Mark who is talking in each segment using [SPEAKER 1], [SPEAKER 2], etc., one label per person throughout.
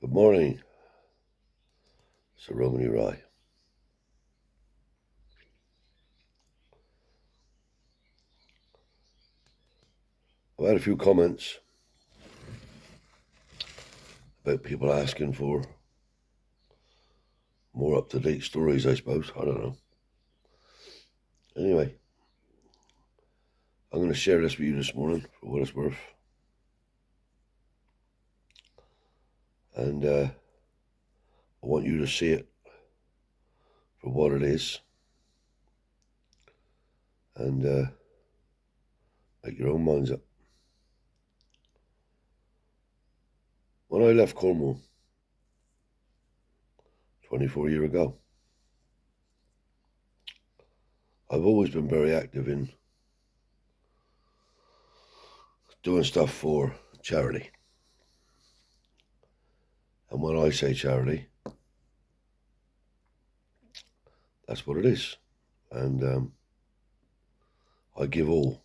[SPEAKER 1] Good morning, Sir Romany Rye. I've had a few comments about people asking for more up-to-date stories, I suppose. I don't know. Anyway, I'm going to share this with you this morning for what it's worth. And I want you to see it for what it is. And make your own minds up. When I left Cornwall 24 years ago, I've always been very active in doing stuff for charity. And when I say charity, that's what it is. And I give all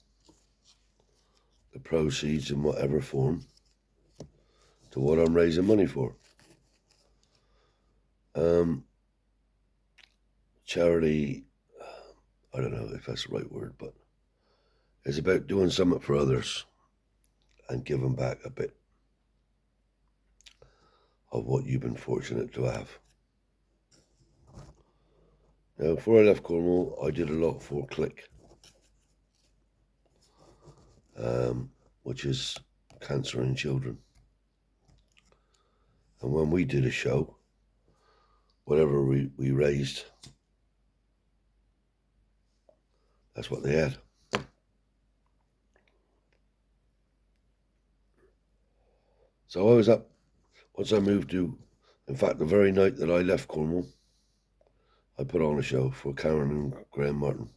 [SPEAKER 1] the proceeds in whatever form to what I'm raising money for. Charity, I don't know if that's the right word, but it's about doing something for others and giving back a bit of what you've been fortunate to have. Now, before I left Cornwall, I did a lot for Click, which is cancer in children. And when we did a show, whatever we raised, that's what they had. So I was up, once I moved to, in fact, the very night that I left Cornwall, I put on a show for Karen and Graham Martin.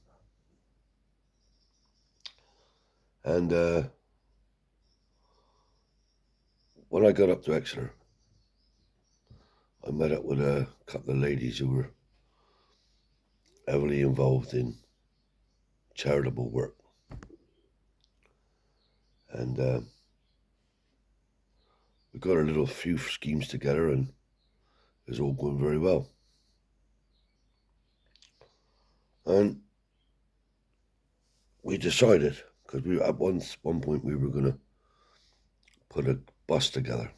[SPEAKER 1] And when I got up to Exeter, I met up with a couple of ladies who were heavily involved in charitable work. And we got a little few schemes together and it was all going very well. And we decided, because we at one point we were going to put a bus together.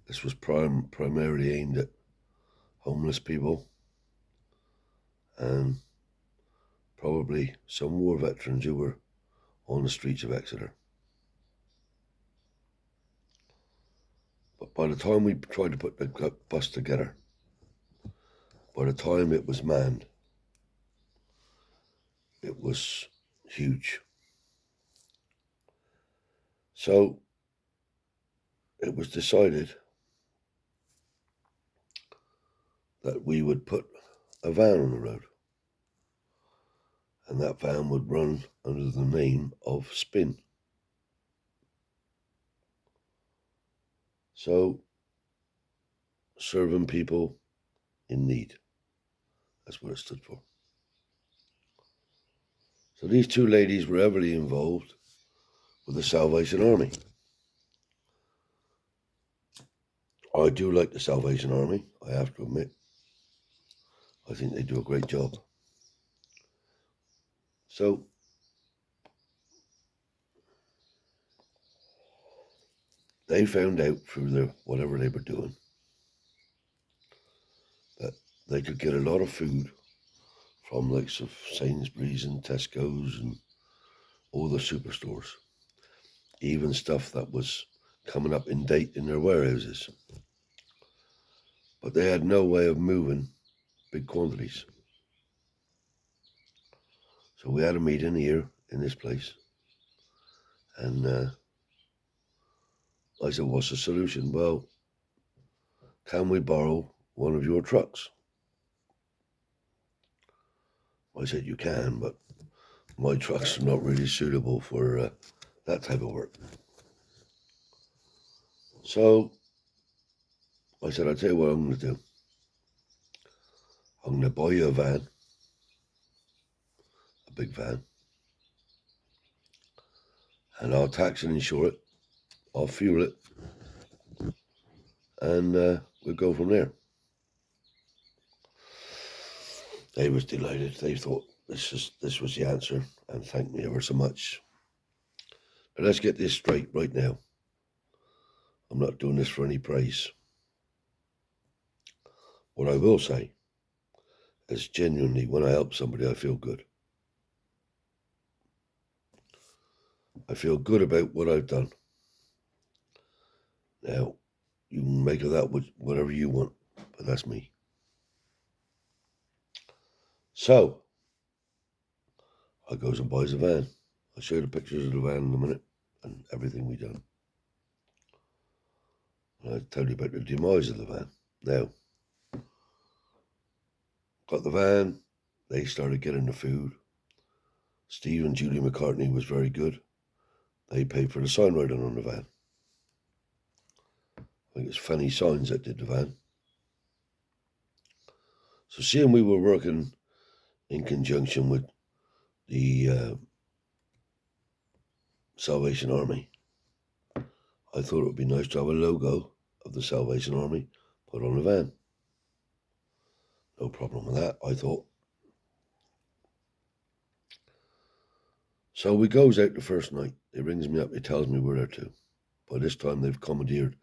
[SPEAKER 1] This was primarily aimed at homeless people and probably some war veterans who were on the streets of Exeter. But by the time we tried to put the bus together, by the time it was manned, it was huge. So it was decided that we would put a van on the road. And that van would run under the name of Spin. So, serving people in need. That's what it stood for. So these two ladies were heavily involved with the Salvation Army. I do like the Salvation Army, I have to admit. I think they do a great job. So, they found out through whatever they were doing that they could get a lot of food from likes of Sainsbury's and Tesco's and all the superstores. Even stuff that was coming up in date in their warehouses. But they had no way of moving big quantities. So we had a meeting here in this place. And I said, what's the solution? Well, can we borrow one of your trucks? I said, you can, but my trucks are not really suitable for that type of work. So I said, I'll tell you what I'm going to do. I'm going to buy you a van, a big van, and I'll tax and insure it, I'll fuel it, and we'll go from there. They was delighted. They thought this was the answer, and thanked me ever so much. But let's get this straight right now. I'm not doing this for any praise. What I will say is genuinely, when I help somebody, I feel good. I feel good about what I've done. Now, you can make of that whatever you want, but that's me. So, I goes and buys a van. I'll show you the pictures of the van in a minute and everything we done. And I'll tell you about the demise of the van. Now, got the van, they started getting the food. Steve and Julie McCartney was very good. They paid for the sign writing on the van. I think it's Fanny Signs that did the van. So seeing we were working in conjunction with the Salvation Army, I thought it would be nice to have a logo of the Salvation Army put on the van. No problem with that, I thought. So we goes out the first night. He rings me up, he tells me where they're to. By this time they've commandeered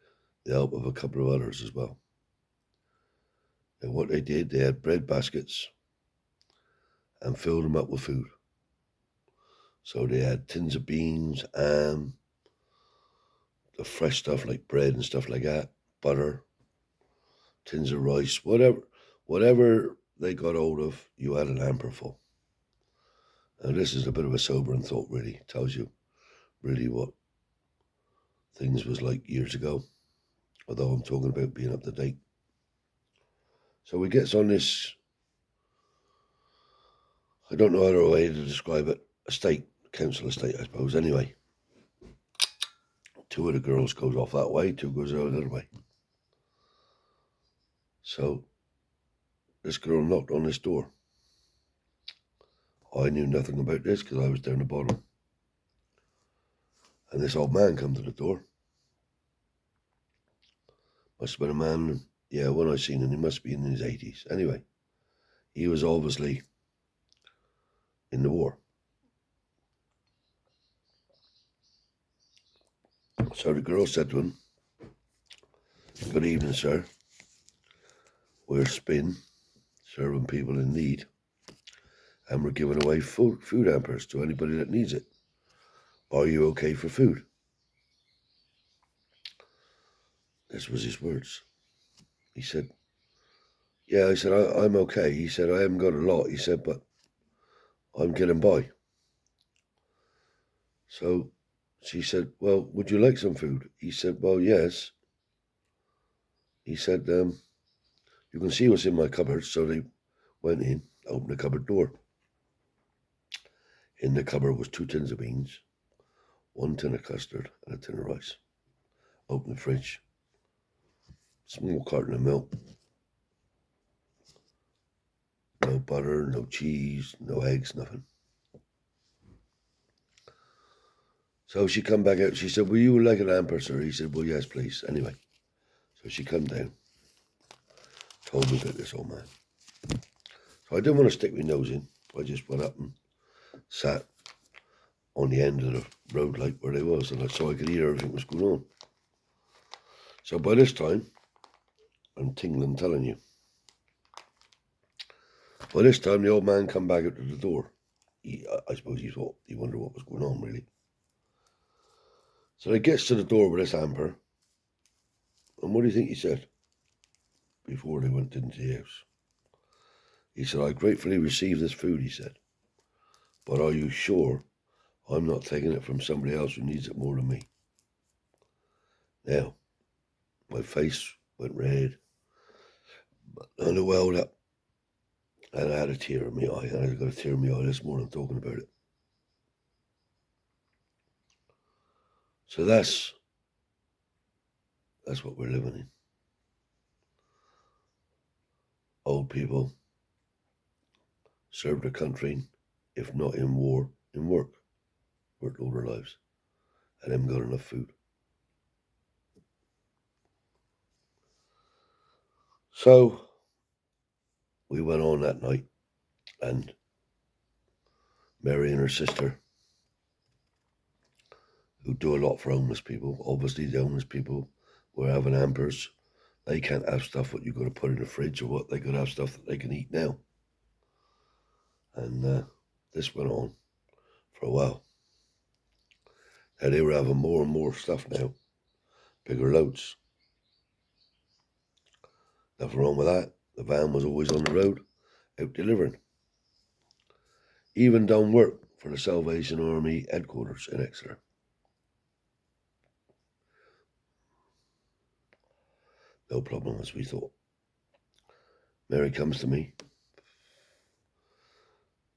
[SPEAKER 1] the help of a couple of others as well. And what they did, they had bread baskets and filled them up with food. So they had tins of beans, the fresh stuff like bread and stuff like that, butter, tins of rice, whatever they got hold of, you had an hamper full. Now this is a bit of a sobering thought, really. It tells you really what things was like years ago, although I'm talking about being up to date. So we gets on this, I don't know other way to describe it, estate, council estate, I suppose. Anyway, two of the girls goes off that way, two goes the other way. So this girl knocked on this door. I knew nothing about this because I was down the bottom. And this old man come to the door. Must have been a man, yeah, when I seen him, he must be in his 80s. Anyway, he was obviously in the war. So the girl said to him, "Good evening, sir. We're Spin, serving people in need, and we're giving away food hampers to anybody that needs it. Are you okay for food?" This was his words. He said, "Yeah," I said, I'm okay. He said, "I haven't got a lot." He said, "But I'm getting by." So she said, "Well, would you like some food?" He said, "Well, yes." He said, "You can see what's in my cupboard." So they went in, opened the cupboard door. In the cupboard was 2 tins of beans, 1 tin of custard, and a tin of rice. Opened the fridge, small carton of milk, no butter, no cheese, no eggs, nothing. So she come back out. She said, "Will you like an hamper, sir?" He said, "Well, yes, please." Anyway, so she come down, told me about this old man. So I didn't want to stick my nose in. I just went up and sat on the end of the road like where they was, and so I could hear everything was going on. So by this time, I'm tingling telling you. By this time, the old man come back out to the door. I suppose he wondered what was going on, really. So he gets to the door with his hamper, and what do you think he said before they went into the house? He said, "I gratefully receive this food," he said, "but are you sure I'm not taking it from somebody else who needs it more than me?" Now, my face went red, and I welled up, and I had a tear in my eye, and I got a tear in my eye this morning talking about it. So that's what we're living in. Old people serve their country, if not in war, in work. Worked all their lives, and haven't got enough food. So we went on that night, and Mary and her sister, who do a lot for homeless people, obviously the homeless people were having hampers. They can't have stuff what you've got to put in the fridge or what. They could have stuff that they can eat now. And this went on for a while. And they were having more and more stuff now, bigger loads. Nothing wrong with that. The van was always on the road, out delivering. Even done work for the Salvation Army headquarters in Exeter. No problem, as we thought. Mary comes to me.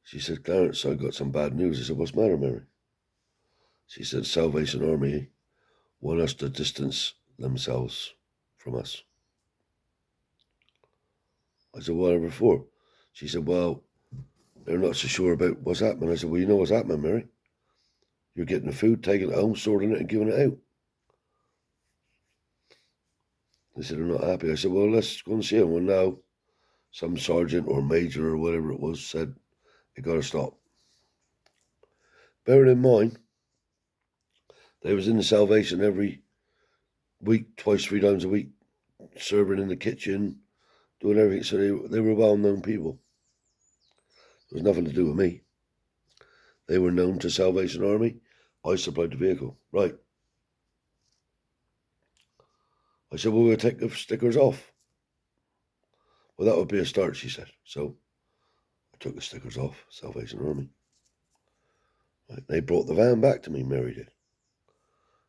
[SPEAKER 1] She said, Clarence, I got some bad news. I said, what's the matter, Mary? She said, Salvation Army want us to distance themselves from us. I said, whatever for? She said, well, they're not so sure about what's happening. I said, well, you know what's happening, Mary. You're getting the food, taking it home, sorting it, and giving it out. They said, they're not happy. I said, well, let's go and see them. Well, now, some sergeant or major or whatever it was said, you got to stop. Bearing in mind, they was in the Salvation every week, twice, 3 times a week, serving in the kitchen, doing everything. So they were well-known people. It was nothing to do with me. They were known to Salvation Army. I supplied the vehicle. Right. I said, well, we'll take the stickers off. Well, that would be a start, she said. So I took the stickers off, Salvation Army. Right. They brought the van back to me, Mary did.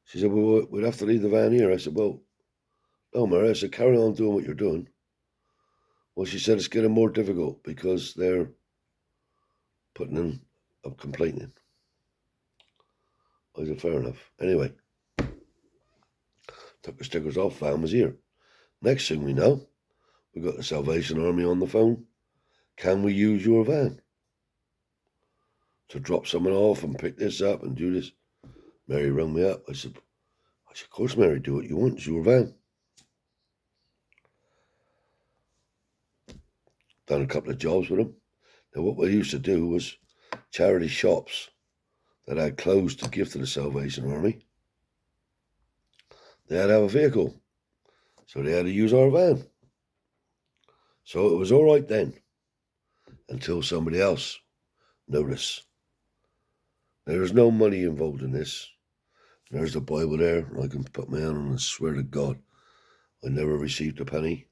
[SPEAKER 1] She said, well, we'd have to leave the van here. I said, well, no, Mary. I said, carry on doing what you're doing. Well, she said, it's getting more difficult because they're putting in a complaint in. I said, fair enough. Anyway, took the stickers off, van was here. Next thing we know, we got the Salvation Army on the phone. Can we use your van to drop someone off and pick this up and do this? Mary rang me up. I said, of course, Mary, do what you want. It's your van. Done a couple of jobs with them. Now, what we used to do was charity shops that had clothes to give to the Salvation Army. They had to have a vehicle, so they had to use our van. So it was all right then, until somebody else noticed. There's no money involved in this. There's the Bible there, and I can put my hand on and swear to God, I never received a penny,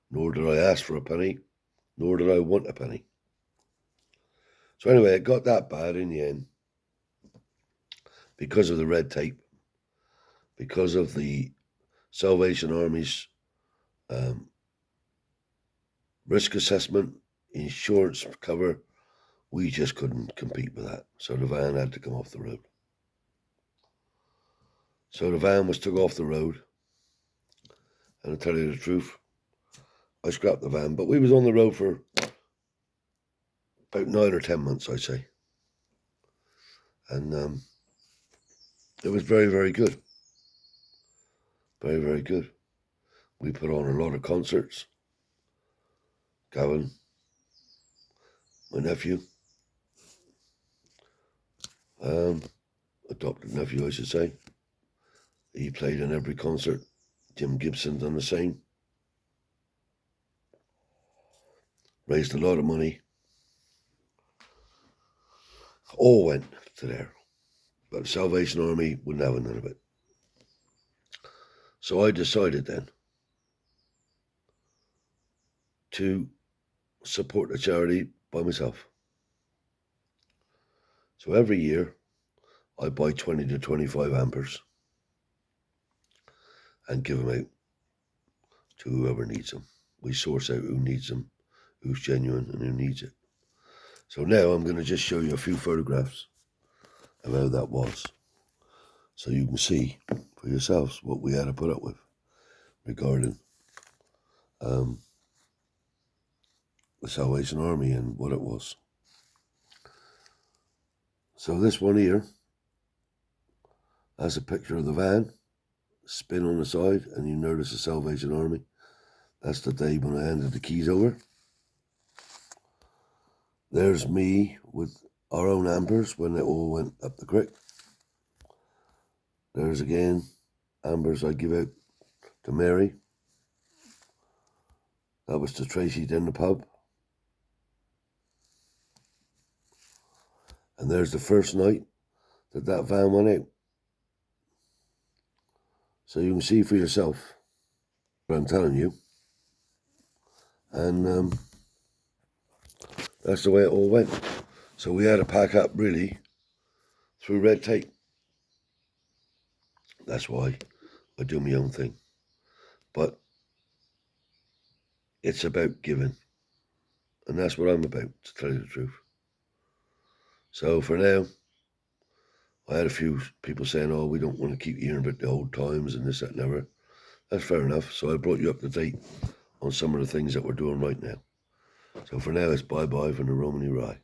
[SPEAKER 1] nor did I ask for a penny, nor did I want a penny. So anyway, it got that bad in the end because of the red tape, because of the Salvation Army's risk assessment, insurance cover. We just couldn't compete with that. So the van had to come off the road. So the van was took off the road. And to tell you the truth, I scrapped the van. But we was on the road for about 9 or 10 months, I'd say. And it was very, very good. Very, very good. We put on a lot of concerts. Gavin, my nephew, adopted nephew, I should say. He played in every concert. Jim Gibson done the same. Raised a lot of money. All went to there. But the Salvation Army wouldn't have none of it. So I decided then to support the charity by myself. So every year I buy 20 to 25 hampers and give them out to whoever needs them. We source out who needs them, who's genuine and who needs it. So now I'm going to just show you a few photographs of how that was, so you can see for yourselves what we had to put up with regarding the Salvation Army and what it was. So this one here has a picture of the van, spin on the side, and you notice the Salvation Army. That's the day when I handed the keys over. There's me with our own ambers when they all went up the creek. There's again ambers I give out to Mary. That was to Tracy down the pub. And there's the first night that van went out. So you can see for yourself what I'm telling you. And that's the way it all went. So we had to pack up really through red tape. That's why I do my own thing. But it's about giving. And that's what I'm about, to tell you the truth. So for now, I had a few people saying, oh, we don't want to keep hearing about the old times and this, that, and ever. That's fair enough. So I brought you up to date on some of the things that we're doing right now. So for now, it's bye-bye from the Romany Rye.